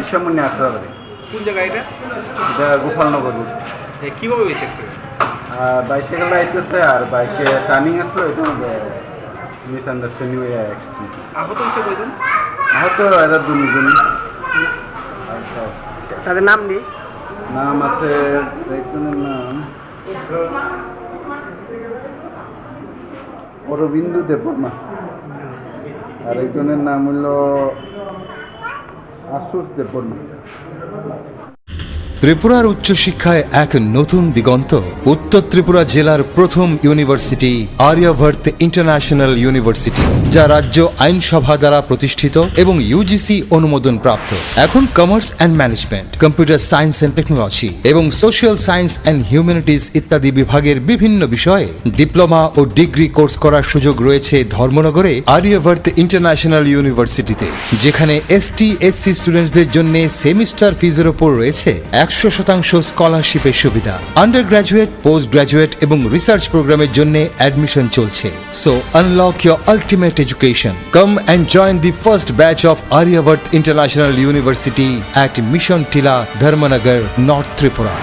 বিশ্বামণি আখড়াবাড়ি। কোন জায়গা এটা? এটা গোপালনগর রোড। কীভাবে হয়েছে অ্যাক্সিডেন্ট? বাইসাইকেল আইতেছে আর বাইকে টার্নিং আসলো, এটা মিসআন্ডারস্ট্যান্ডিং হয়ে অ্যাক্সিডেন্ট। আহত হয়েছে কয়জন? আহত এরা দুজন। আচ্ছা, তাদের নাম নেই? নাম আছে, একজনের নাম অরবিন্দু দেববর্মা, আর একজনের নাম হলো আশুষ দেববর্মা। ত্রিপুরার উচ্চশিক্ষায় এক নতুন দিগন্ত। উত্তর ত্রিপুরা জেলার প্রথম ইউনিভার্সিটি আর্যভট্ট ইন্টারন্যাশনাল ইউনিভার্সিটি, যা রাজ্য আইনসভা দ্বারা প্রতিষ্ঠিত এবং ইউজিসি অনুমোদন প্রাপ্ত। এখন commerce and management, computer science and technology এবং সোশ্যাল সায়েন্স অ্যান্ড হিউম্যানিটিজ ইত্যাদি বিভাগের বিভিন্ন বিষয়ে ডিপ্লোমা ও ডিগ্রি কোর্স করার সুযোগ রয়েছে ধর্মনগরে আর্যভট্ট ইন্টারন্যাশনাল ইউনিভার্সিটিতে, যেখানে ST/SC স্টুডেন্টসদের জন্য সেমিস্টার ফিজের ওপর রয়েছে 100% স্কলারশিপের সুবিধা। আন্ডার গ্রাজুয়েট, পোস্ট গ্রাজুয়েট এবং রিসার্চ প্রোগ্রামের জন্য অ্যাডমিশন চলছে। So unlock your ultimate education. Come and join the first batch of Aryabhatta international university at Mission Tila, Dharmanagar, north Tripura.